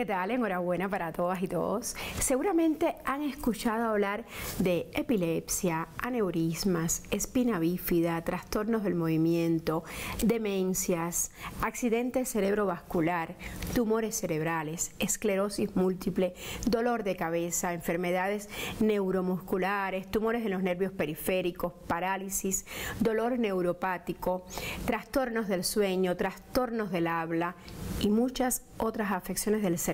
¿Qué tal? Enhorabuena para todas y todos. Seguramente han escuchado hablar de epilepsia, aneurismas, espina bífida, trastornos del movimiento, demencias, accidente cerebrovascular, tumores cerebrales, esclerosis múltiple, dolor de cabeza, enfermedades neuromusculares, tumores en los nervios periféricos, parálisis, dolor neuropático, trastornos del sueño, trastornos del habla y muchas otras afecciones del cerebro.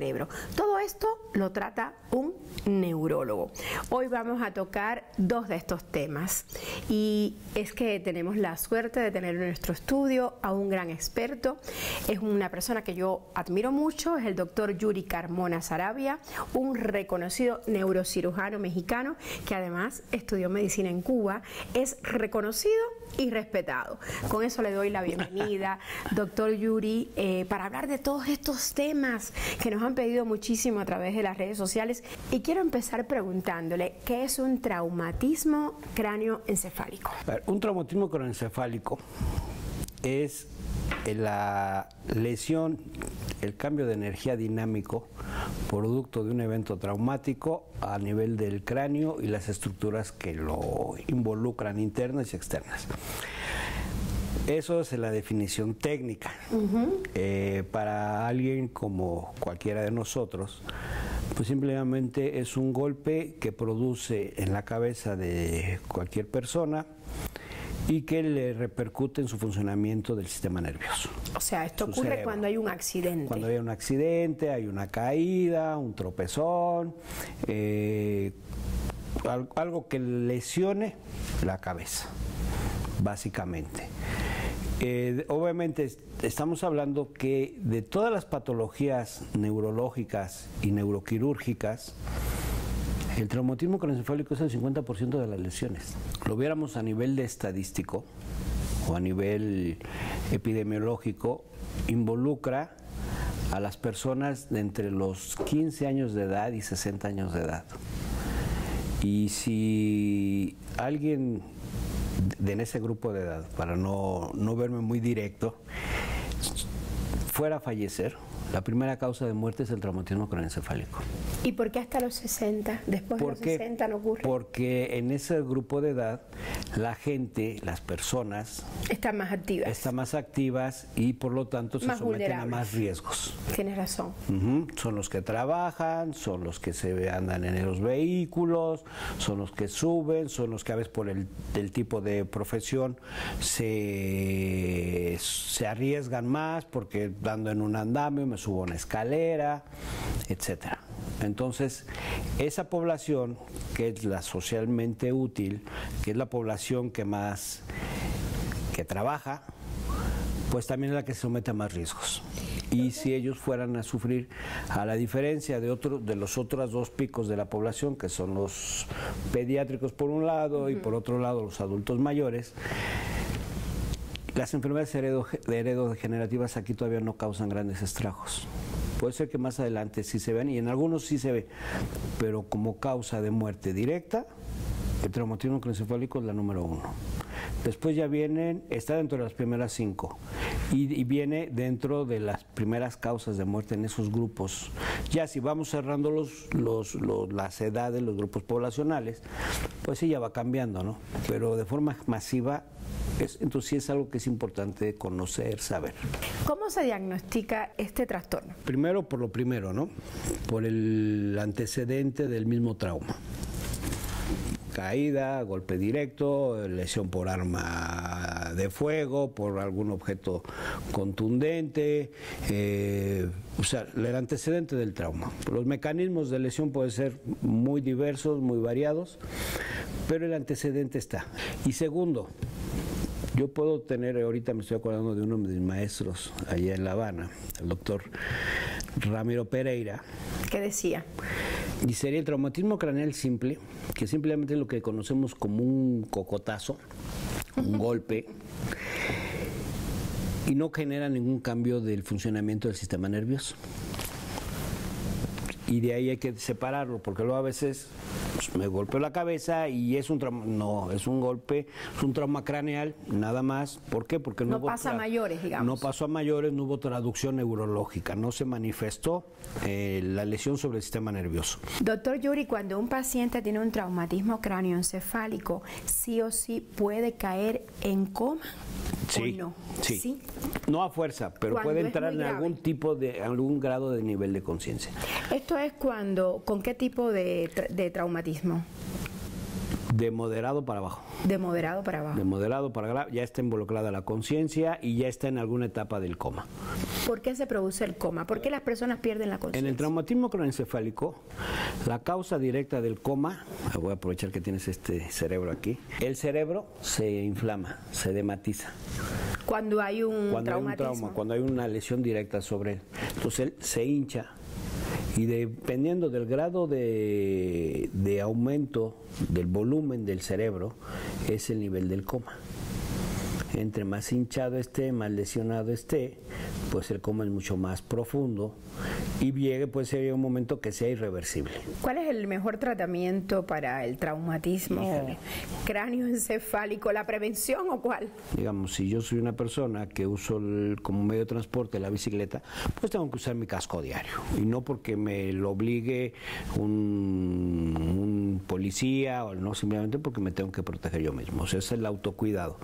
Todo esto lo trata un neurólogo. Hoy vamos a tocar dos de estos temas y es que tenemos la suerte de tener en nuestro estudio a un gran experto. Es una persona que yo admiro mucho, es el doctor Yuri Carmona Saravia, un reconocido neurocirujano mexicano que además estudió medicina en Cuba, es reconocido y respetado. Con eso le doy la bienvenida, doctor Yuri, para hablar de todos estos temas que nos han pedido muchísimo a través de las redes sociales. Y quiero empezar preguntándole, ¿qué es un traumatismo cráneoencefálico? Un traumatismo cráneoencefálico es la lesión, el cambio de energía dinámico producto de un evento traumático a nivel del cráneo y las estructuras que lo involucran, internas y externas. Eso es la definición técnica. Para alguien como cualquiera de nosotros, pues simplemente es un golpe que produce en la cabeza de cualquier persona y que le repercute en su funcionamiento del sistema nervioso. O sea, esto ocurre cuando hay un accidente. Cuando hay un accidente, hay una caída, un tropezón, algo que lesione la cabeza, básicamente. Obviamente estamos hablando que de todas las patologías neurológicas y neuroquirúrgicas, el traumatismo craneoencefálico es el 50% de las lesiones. Lo viéramos a nivel de estadístico o a nivel epidemiológico, involucra a las personas de entre los 15 años de edad y 60 años de edad. Y si alguien en ese grupo de edad, para no verme muy directo, fuera a fallecer, la primera causa de muerte es el traumatismo craneoencefálico. ¿Y por qué hasta los 60? Después de los 60 no ocurre. Porque en ese grupo de edad la gente, las personas están más activas. Están más activas y por lo tanto se someten a más riesgos. Tienes razón. Son los que trabajan, son los que se andan en los vehículos, son los que suben, son los que a veces por el tipo de profesión se arriesgan más porque dando en un andamio me subo a una escalera, etcétera. Entonces, esa población, que es la socialmente útil, que es la población que más trabaja, pues también es la que se somete a más riesgos. Y si ellos fueran a sufrir, a la diferencia de los otros dos picos de la población, que son los pediátricos por un lado y por otro lado los adultos mayores, las enfermedades heredodegenerativas aquí todavía no causan grandes estragos. Puede ser que más adelante sí se vean, y en algunos sí se ve, pero como causa de muerte directa, el traumatismo craneoencefálico es la número 1. Después ya está dentro de las primeras 5 y viene dentro de las primeras causas de muerte en esos grupos. Ya si vamos cerrando las edades, los grupos poblacionales, pues sí ya va cambiando, ¿no? Pero de forma masiva, entonces sí es algo que es importante conocer, saber. ¿Cómo se diagnostica este trastorno? Primero, por lo primero, ¿no? Por el antecedente del mismo trauma. Caída, golpe directo, lesión por arma de fuego, por algún objeto contundente, o sea, el antecedente del trauma. Los mecanismos de lesión pueden ser muy diversos, muy variados, pero el antecedente está. Y segundo, yo puedo tener, ahorita me estoy acordando de uno de mis maestros allá en La Habana, el doctor Ramiro Pereira. ¿Qué decía? Y sería el traumatismo craneal simple, que simplemente es lo que conocemos como un cocotazo, un golpe, y no genera ningún cambio del funcionamiento del sistema nervioso. y de ahí hay que separarlo, porque luego a veces pues, me golpeo la cabeza y es un trauma, no, es un golpe, es un trauma craneal, nada más. ¿Por qué? Porque no pasa a mayores, digamos. No pasó a mayores, no hubo traducción neurológica, no se manifestó la lesión sobre el sistema nervioso. Doctor Yuri, cuando un paciente tiene un traumatismo cráneoencefálico, ¿sí o sí puede caer en coma? Sí, ¿O no? sí. No a fuerza, pero puede entrar en algún tipo de, algún grado de nivel de conciencia. ¿Esto es cuando, con qué tipo de traumatismo? De moderado para abajo. De moderado para abajo. De moderado para grave, ya está involucrada la conciencia y ya está en alguna etapa del coma. ¿Por qué se produce el coma? ¿Por qué las personas pierden la conciencia? En el traumatismo craneoencefálico, la causa directa del coma, voy a aprovechar que tienes este cerebro aquí, el cerebro se inflama, se dematiza. Cuando hay un traumatismo. Hay un trauma, cuando hay una lesión directa sobre él. Entonces él se hincha. Y dependiendo del grado de aumento del volumen del cerebro, es el nivel del coma. Entre más hinchado esté, más lesionado esté, pues el coma es mucho más profundo y puede ser un momento que sea irreversible. ¿Cuál es el mejor tratamiento para el traumatismo cráneoencefálico? ¿La prevención o cuál? Digamos, si yo soy una persona que uso como medio de transporte la bicicleta, pues tengo que usar mi casco diario. Y no porque me lo obligue un policía o no, simplemente porque me tengo que proteger yo mismo. O sea, es el autocuidado.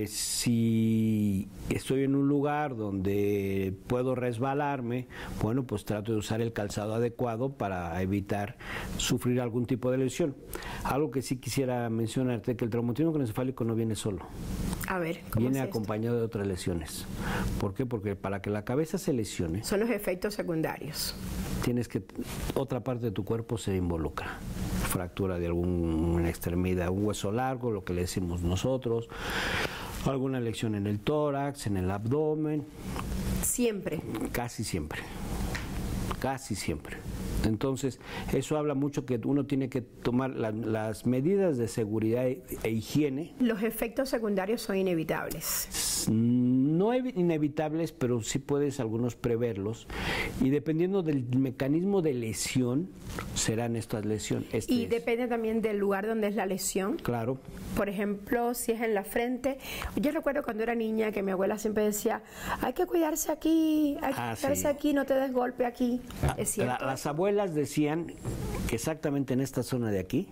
Si estoy en un lugar donde puedo resbalarme, bueno, pues trato de usar el calzado adecuado para evitar sufrir algún tipo de lesión. Algo que sí quisiera mencionarte, que el traumatismo craneoencefálico no viene solo. A ver, ¿cómo viene es esto? acompañado de otras lesiones. ¿Por qué? Porque para que la cabeza se lesione, son los efectos secundarios. Otra parte de tu cuerpo se involucra. Fractura de alguna extremidad, un hueso largo, lo que le decimos nosotros, alguna lesión en el tórax, en el abdomen. Siempre. Casi siempre. Casi siempre. Entonces, eso habla mucho que uno tiene que tomar las medidas de seguridad e higiene. Los efectos secundarios son inevitables. No inevitables, pero sí puedes algunos preverlos. Y dependiendo del mecanismo de lesión, serán estas lesiones. Y depende también del lugar donde es la lesión. Claro. Por ejemplo, si es en la frente. Yo recuerdo cuando era niña que mi abuela siempre decía, hay que cuidarse aquí, hay que cuidarse aquí, no te des golpe aquí. ¿Es cierto? Las abuelas decían que exactamente en esta zona de aquí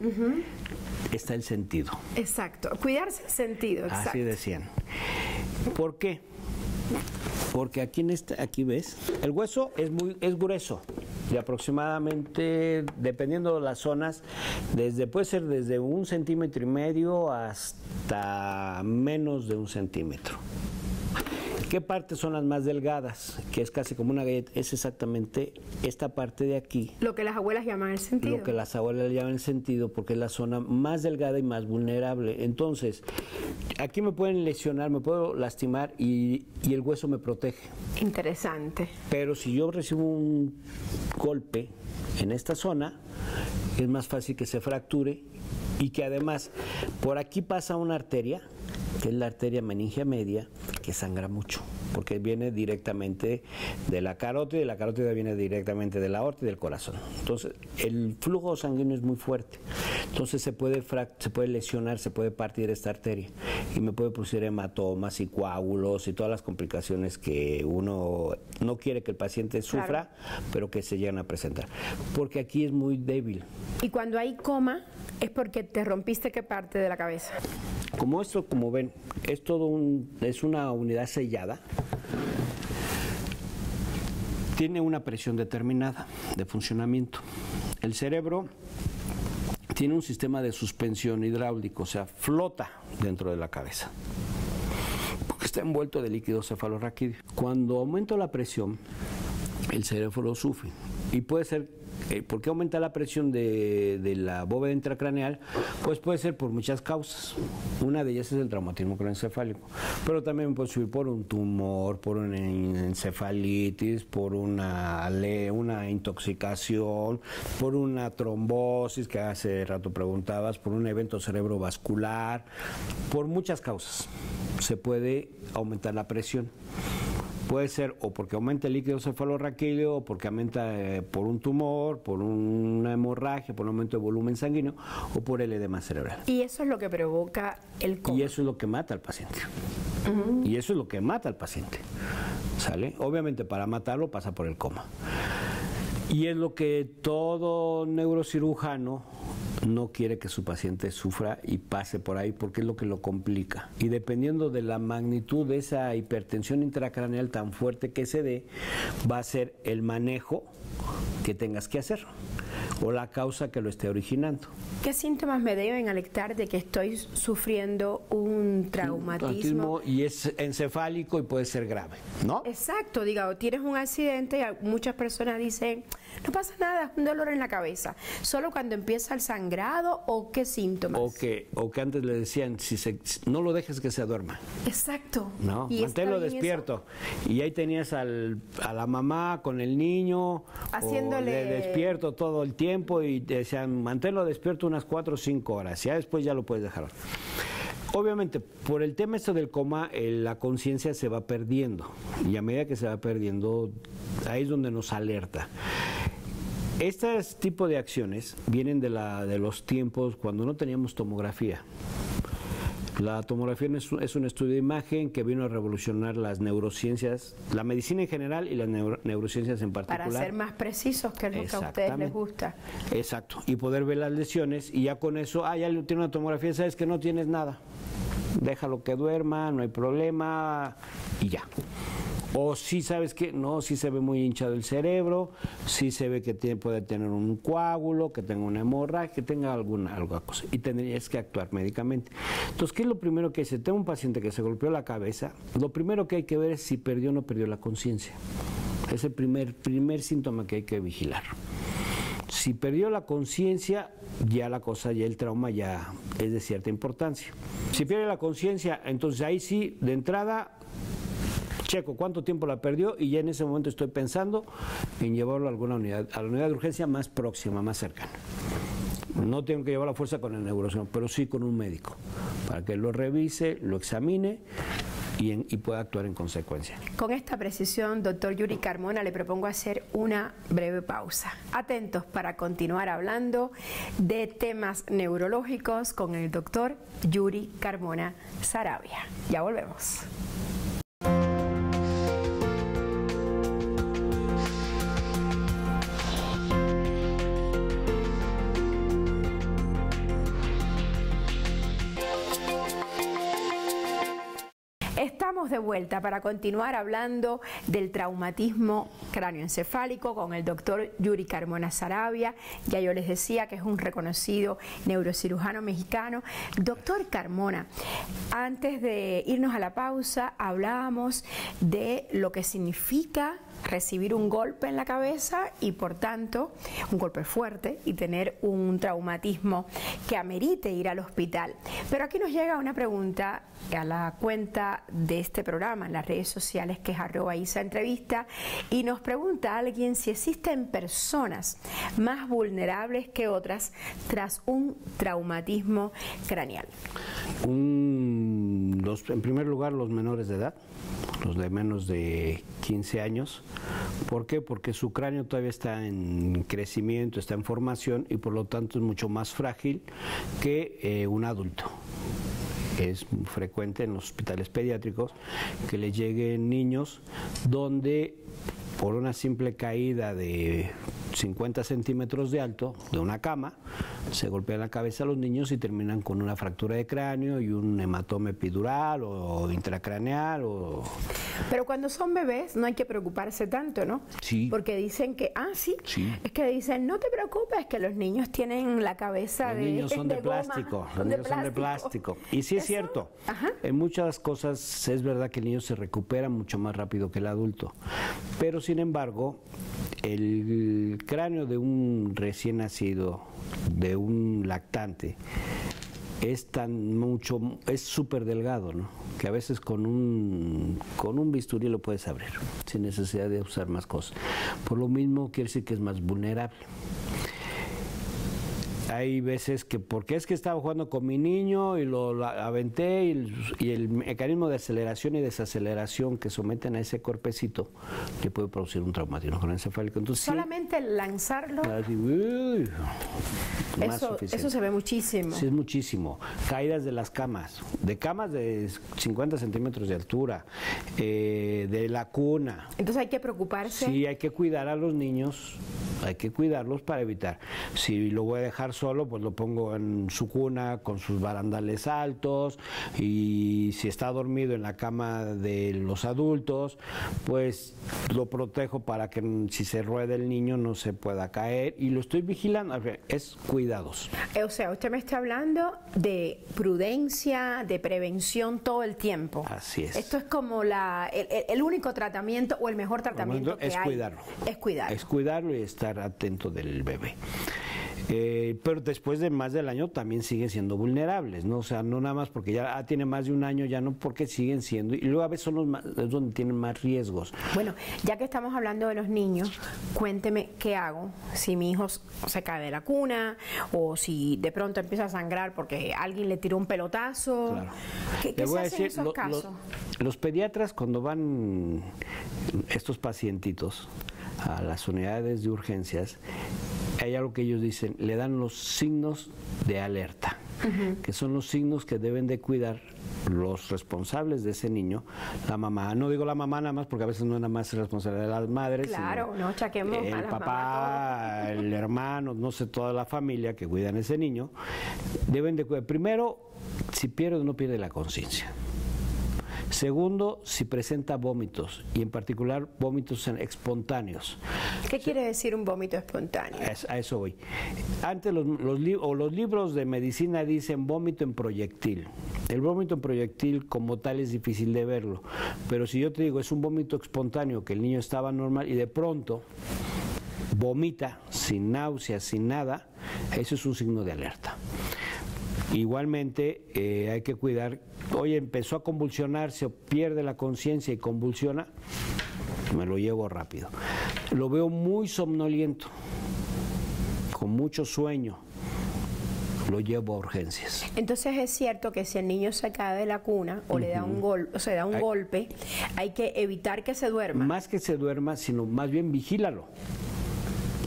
está el sentido. Exacto, cuidarse el sentido, exacto. Así decían. ¿Por qué? Porque aquí ves, el hueso es grueso y aproximadamente, dependiendo de las zonas, puede ser desde 1,5 centímetros hasta menos de 1 centímetro. ¿Qué partes son las más delgadas? Que es casi como una galleta. Es exactamente esta parte de aquí. Lo que las abuelas llaman el sentido. Lo que las abuelas llaman el sentido, porque es la zona más delgada y más vulnerable. Entonces, aquí me pueden lesionar, me puedo lastimar y el hueso me protege. Interesante. Pero si yo recibo un golpe en esta zona, es más fácil que se fracture y que además por aquí pasa una arteria, que es la arteria meningia media, que sangra mucho, porque viene directamente de la carótida y la carótida viene directamente de la aorta y del corazón. Entonces, el flujo sanguíneo es muy fuerte. Entonces, se puede lesionar, se puede partir esta arteria y me puede producir hematomas y coágulos y todas las complicaciones que uno no quiere que el paciente sufra, claro, pero que se llegan a presentar. Porque aquí es muy débil. Y cuando hay coma, es porque te rompiste qué parte de la cabeza. Como esto, como ven, es una unidad sellada. Tiene una presión determinada de funcionamiento. El cerebro tiene un sistema de suspensión hidráulico, o sea, flota dentro de la cabeza, porque está envuelto de líquido cefalorraquídeo. Cuando aumenta la presión, el cerebro sufre. Y puede ser, ¿por qué aumenta la presión de la bóveda intracraneal? Pues puede ser por muchas causas. Una de ellas es el traumatismo craneoencefálico, pero también puede subir por un tumor, por una encefalitis, por una intoxicación, por una trombosis, que hace rato preguntabas, por un evento cerebrovascular, por muchas causas. Se puede aumentar la presión. Puede ser o porque aumenta el líquido cefalorraquídeo, o porque aumenta por un tumor, por una hemorragia, por un aumento de volumen sanguíneo, o por el edema cerebral. Y eso es lo que provoca el coma. Y eso es lo que mata al paciente. Y eso es lo que mata al paciente. ¿Sale? Obviamente para matarlo pasa por el coma. Y es lo que todo neurocirujano no quiere que su paciente sufra y pase por ahí, porque es lo que lo complica. Y dependiendo de la magnitud de esa hipertensión intracraneal tan fuerte que se dé, va a ser el manejo que tengas que hacer o la causa que lo esté originando. ¿Qué síntomas me deben alertar de que estoy sufriendo un traumatismo? Y es encefálico y puede ser grave, ¿no? Exacto, diga, tienes un accidente y muchas personas dicen, no pasa nada, es un dolor en la cabeza. ¿Solo cuando empieza el sangrado o qué síntomas? O que antes le decían, no lo dejes que se duerma. Exacto. ¿No? Manténlo despierto. Y ahí tenías a la mamá con el niño, haciéndole despierto todo el tiempo y te decían, manténlo despierto unas 4 o 5 horas, ya después ya lo puedes dejar. Obviamente, por el tema esto del coma, la conciencia se va perdiendo, y a medida que se va perdiendo, ahí es donde nos alerta. Este tipo de acciones vienen de los tiempos cuando no teníamos tomografía. La tomografía es un estudio de imagen que vino a revolucionar las neurociencias, la medicina en general y las neurociencias en particular. Para ser más precisos, que es lo que a ustedes les gusta. Exacto, y poder ver las lesiones y ya con eso, ya tiene una tomografía, sabes que no tienes nada, déjalo que duerma, no hay problema y ya. O sí sabes que no, sí se ve muy hinchado el cerebro, sí se ve que puede tener un coágulo, que tenga una hemorragia, que tenga alguna cosa, y tendrías que actuar médicamente. Entonces, ¿qué es lo primero que dice? Tengo un paciente que se golpeó la cabeza, lo primero que hay que ver es si perdió o no perdió la conciencia. Es el primer síntoma que hay que vigilar. Si perdió la conciencia, ya la cosa, ya el trauma ya es de cierta importancia. Si pierde la conciencia, entonces ahí sí, de entrada, checo cuánto tiempo la perdió y ya en ese momento estoy pensando en llevarlo a alguna unidad, a la unidad de urgencia más próxima, más cercana. No tengo que llevar la fuerza con el neurocirujano, pero sí con un médico, para que lo revise, lo examine y pueda actuar en consecuencia. Con esta precisión, doctor Yuri Carmona, le propongo hacer una breve pausa. Atentos para continuar hablando de temas neurológicos con el doctor Yuri Carmona Saravia. Ya volvemos. Estamos de vuelta para continuar hablando del traumatismo cráneoencefálico con el doctor Yuri Carmona Saravia. Ya yo les decía que es un reconocido neurocirujano mexicano. Doctor Carmona, antes de irnos a la pausa hablábamos de lo que significa recibir un golpe en la cabeza y por tanto un golpe fuerte y tener un traumatismo que amerite ir al hospital. Pero aquí nos llega una pregunta a la cuenta de este programa en las redes sociales, que es @ISAEntrevista, y nos pregunta alguien si existen personas más vulnerables que otras tras un traumatismo craneal. En primer lugar, los menores de edad, los de menos de 15 años. ¿Por qué? Porque su cráneo todavía está en crecimiento, está en formación y por lo tanto es mucho más frágil que un adulto. Es frecuente en los hospitales pediátricos que les lleguen niños donde por una simple caída de 50 centímetros de alto de una cama, se golpean la cabeza a los niños y terminan con una fractura de cráneo y un hematoma epidural o intracraneal. Pero cuando son bebés no hay que preocuparse tanto, ¿no? Sí. Porque dicen que, sí, es que dicen, no te preocupes, que los niños tienen la cabeza los niños son de plástico, los niños son de plástico. Y sí es cierto, en muchas cosas es verdad que el niño se recupera mucho más rápido que el adulto, pero sin embargo, el cráneo de un recién nacido, de un lactante, es súper delgado, ¿no? Que a veces con un bisturí lo puedes abrir, sin necesidad de usar más cosas. Por lo mismo quiere decir que es más vulnerable. Hay veces que, porque es que estaba jugando con mi niño y lo aventé y el mecanismo de aceleración y desaceleración que someten a ese cuerpecito le puede producir un traumatismo craneoencefálico. Entonces, solamente lanzarlo, así, eso se ve muchísimo. Sí, es muchísimo. Caídas de las camas de 50 centímetros de altura, de la cuna. Entonces hay que preocuparse. Sí, hay que cuidar a los niños, hay que cuidarlos para evitar. Si lo voy a dejar solo, pues lo pongo en su cuna con sus barandales altos, y si está dormido en la cama de los adultos, pues lo protejo para que si se rueda el niño no se pueda caer, y lo estoy vigilando. Es cuidados. O sea, usted me está hablando de prudencia, de prevención todo el tiempo. Así es. Esto es como el único tratamiento o el mejor tratamiento que es hay. Cuidarlo. Es cuidarlo. Es cuidarlo y estar atento del bebé. Pero después de más del año también siguen siendo vulnerables, ¿no? O sea, no nada más porque ya tiene más de un año, ya no, porque siguen siendo, y luego a veces es donde tienen más riesgos. Bueno, ya que estamos hablando de los niños, cuénteme qué hago si mi hijo se cae de la cuna, o si de pronto empieza a sangrar porque alguien le tiró un pelotazo. Claro. ¿Qué se hace en esos casos? Los pediatras, cuando van estos pacientitos a las unidades de urgencias, hay algo que ellos dicen, le dan los signos de alerta, que son los signos que deben de cuidar los responsables de ese niño, la mamá. No digo la mamá nada más, porque a veces no es nada más responsabilidad de las madres, claro, sino no chaquemos el a las papá, el hermano, no sé, toda la familia que cuidan a ese niño, deben de cuidar. Primero, si pierde o no pierde la conciencia. Segundo, si presenta vómitos, y en particular vómitos espontáneos. ¿Qué quiere decir un vómito espontáneo? A eso voy. Antes los libros de medicina dicen vómito en proyectil. El vómito en proyectil como tal es difícil de verlo, pero si yo te digo es un vómito espontáneo, que el niño estaba normal y de pronto vomita sin náuseas, sin nada, eso es un signo de alerta. Igualmente hay que cuidar, oye, empezó a convulsionarse o pierde la conciencia y convulsiona, me lo llevo rápido. Lo veo muy somnoliento, con mucho sueño, lo llevo a urgencias. Entonces es cierto que si el niño se cae de la cuna o le da un golpe, hay que evitar que se duerma. Más que se duerma, sino más bien vigílalo.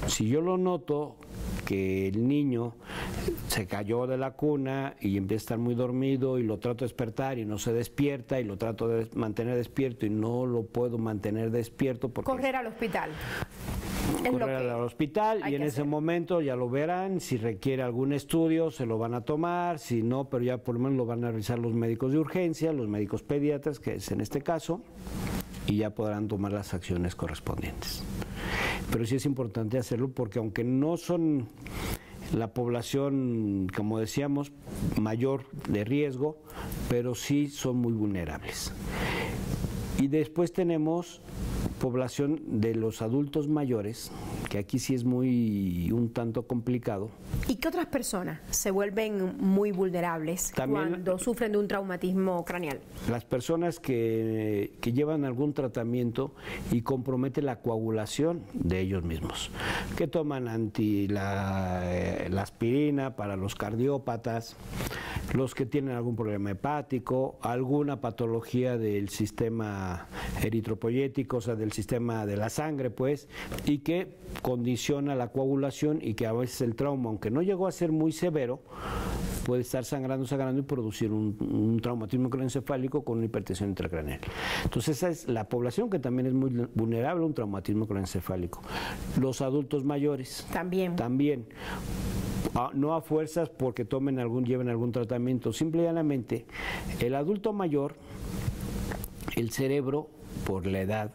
Si yo lo noto que el niño se cayó de la cuna y empieza a estar muy dormido y lo trato de despertar y no se despierta, y lo trato de mantener despierto y no lo puedo mantener despierto, porque correr al hospital. Correr al hospital, y en ese momento ya lo verán. Si requiere algún estudio se lo van a tomar, si no, pero ya por lo menos lo van a revisar los médicos de urgencia, los médicos pediatras, que es en este caso, y ya podrán tomar las acciones correspondientes. Pero sí es importante hacerlo, porque aunque no son la población, como decíamos, mayor de riesgo, pero sí son muy vulnerables. Y después tenemos población de los adultos mayores, que aquí sí es un tanto complicado. ¿Y qué otras personas se vuelven muy vulnerables también cuando sufren de un traumatismo craneal? Las personas que llevan algún tratamiento y compromete la coagulación de ellos mismos, que toman la aspirina para los cardiópatas, los que tienen algún problema hepático, alguna patología del sistema eritropoyético, o sea, del sistema de la sangre, pues, y que condiciona la coagulación, y que a veces el trauma, aunque no llegó a ser muy severo, puede estar sangrando y producir un traumatismo craneoencefálico con una hipertensión intracraneal. Entonces esa es la población que también es muy vulnerable a un traumatismo craneoencefálico. Los adultos mayores también. No a fuerzas porque lleven algún tratamiento, simple y llanamente el adulto mayor, el cerebro por la edad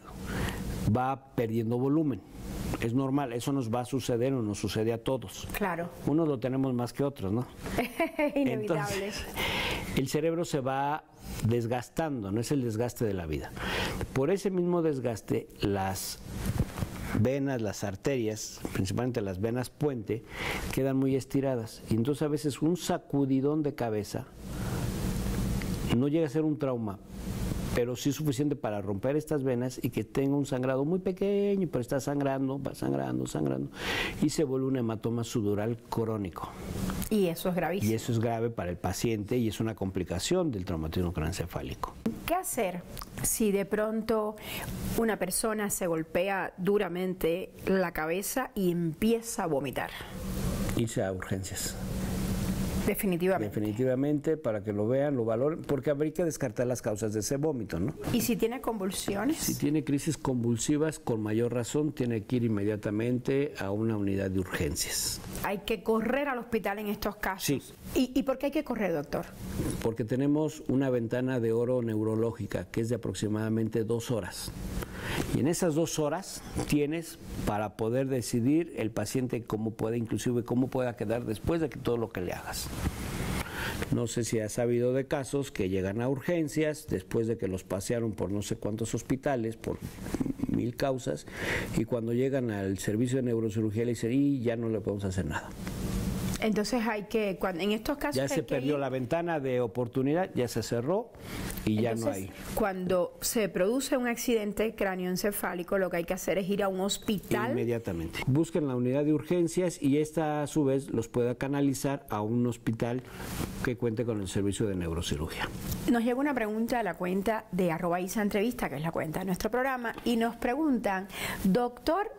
va perdiendo volumen. Es normal, eso nos va a suceder o nos sucede a todos. Claro. Unos lo tenemos más que otros, ¿no? Inevitable. Entonces, el cerebro se va desgastando, no es el desgaste de la vida. Por ese mismo desgaste, las venas, las arterias, principalmente las venas puente, quedan muy estiradas. Y entonces a veces un sacudidón de cabeza no llega a ser un trauma, pero sí suficiente para romper estas venas y que tenga un sangrado muy pequeño, pero está sangrando, va sangrando, sangrando, y se vuelve un hematoma sudural crónico. Y eso es gravísimo. Y eso es grave para el paciente y es una complicación del traumatismo craneoencefálico. ¿Qué hacer si de pronto una persona se golpea duramente la cabeza y empieza a vomitar? Irse a urgencias. Definitivamente. Definitivamente, para que lo vean, lo valoren, porque habría que descartar las causas de ese vómito, ¿no? ¿Y si tiene convulsiones? Si tiene crisis convulsivas, con mayor razón, tiene que ir inmediatamente a una unidad de urgencias. Hay que correr al hospital en estos casos. Sí. ¿Y por qué hay que correr, doctor? Porque tenemos una ventana de oro neurológica que es de aproximadamente 2 horas. Y en esas 2 horas tienes para poder decidir el paciente cómo puede, inclusive cómo pueda quedar después de que todo lo que le hagas. No sé si has sabido de casos que llegan a urgencias después de que los pasearon por no sé cuántos hospitales, por 1000 causas, y cuando llegan al servicio de neurocirugía le dicen, y ya no le podemos hacer nada. Entonces hay que, en estos casos... Ya se perdió la ventana de oportunidad, ya se cerró y ya no hay. Cuando se produce un accidente cráneoencefálico, lo que hay que hacer es ir a un hospital. Inmediatamente. Busquen la unidad de urgencias y esta a su vez los pueda canalizar a un hospital que cuente con el servicio de neurocirugía. Nos llega una pregunta a la cuenta de @ISAentrevista, que es la cuenta de nuestro programa, y nos preguntan, doctor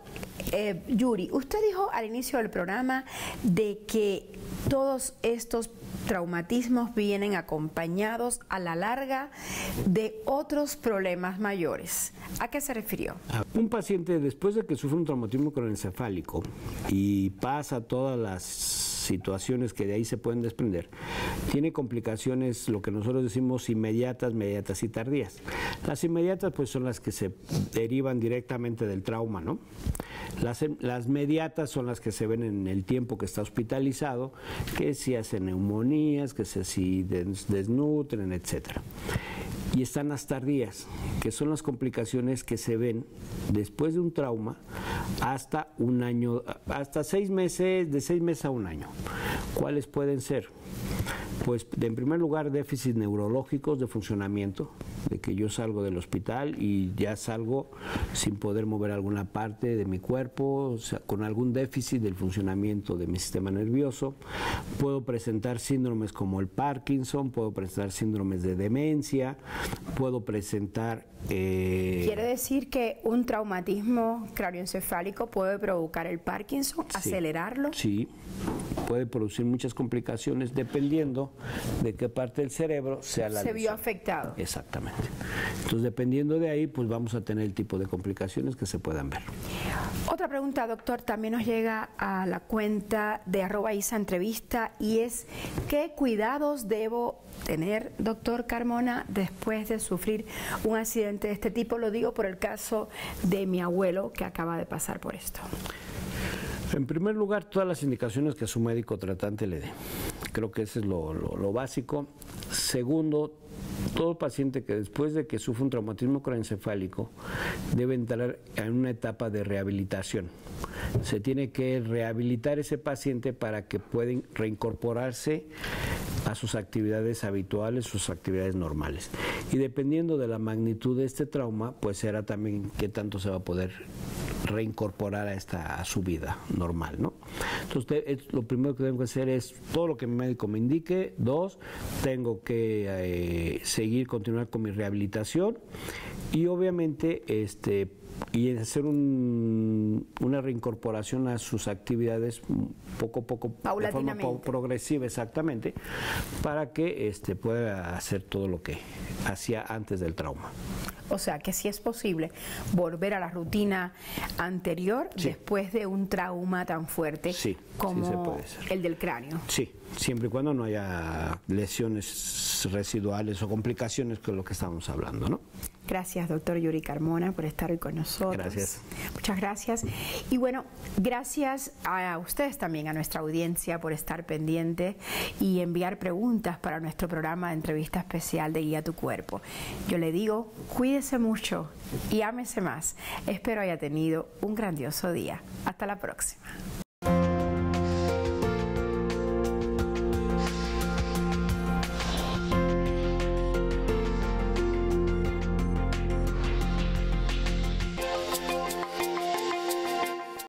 Yuri, usted dijo al inicio del programa de que todos estos traumatismos vienen acompañados a la larga de otros problemas mayores. ¿A qué se refirió? Un paciente, después de que sufre un traumatismo craneoencefálico y pasa todas las situaciones que de ahí se pueden desprender, tiene complicaciones, lo que nosotros decimos inmediatas, mediatas y tardías. Las inmediatas pues son las que se derivan directamente del trauma, ¿no? Las mediatas son las que se ven en el tiempo que está hospitalizado, que si hacen neumonías, que si desnutren, etcétera. Y están las tardías, que son las complicaciones que se ven después de un trauma hasta un año, hasta 6 meses, de 6 meses a un año. ¿Cuáles pueden ser? Pues en primer lugar déficits neurológicos de funcionamiento, de que yo salgo del hospital y ya salgo sin poder mover alguna parte de mi cuerpo, o sea, con algún déficit del funcionamiento de mi sistema nervioso. Puedo presentar síndromes como el Parkinson, puedo presentar síndromes de demencia, puedo presentar... ¿Quiere decir que un traumatismo craneoencefálico puede provocar el Parkinson, sí, acelerarlo? Sí, puede producir muchas complicaciones dependiendo de qué parte del cerebro sea la lesión. Se vio afectado. Exactamente. Entonces, dependiendo de ahí, pues vamos a tener el tipo de complicaciones que se puedan ver. Otra pregunta, doctor, también nos llega a la cuenta de @ISAentrevista y es, ¿qué cuidados debo tener, doctor Carmona, después de sufrir un accidente de este tipo? Lo digo por el caso de mi abuelo que acaba de pasar por esto. En primer lugar, todas las indicaciones que su médico tratante le dé. Creo que eso es lo básico. Segundo, todo paciente que después de que sufre un traumatismo craneoencefálico debe entrar en una etapa de rehabilitación. Se tiene que rehabilitar ese paciente para que pueda reincorporarse a sus actividades habituales, sus actividades normales. Y dependiendo de la magnitud de este trauma, pues será también qué tanto se va a poder reincorporar a su vida normal, ¿no? Entonces, lo primero que tengo que hacer es todo lo que mi médico me indique. 2, tengo que continuar con mi rehabilitación y obviamente y hacer una reincorporación a sus actividades poco a poco, de forma progresiva, exactamente, para que pueda hacer todo lo que hacía antes del trauma. O sea, que sí es posible volver a la rutina anterior, sí, después de un trauma tan fuerte, sí, como sí se puede hacer. El del cráneo. Sí, siempre y cuando no haya lesiones residuales o complicaciones, que es lo que estamos hablando, ¿no? Gracias, doctor Yuri Carmona, por estar hoy con nosotros. Gracias. Muchas gracias. Y bueno, gracias a ustedes también, a nuestra audiencia, por estar pendiente y enviar preguntas para nuestro programa de entrevista especial de Guía tu Cuerpo. Yo le digo, cuídese mucho y ámese más. Espero haya tenido un grandioso día. Hasta la próxima.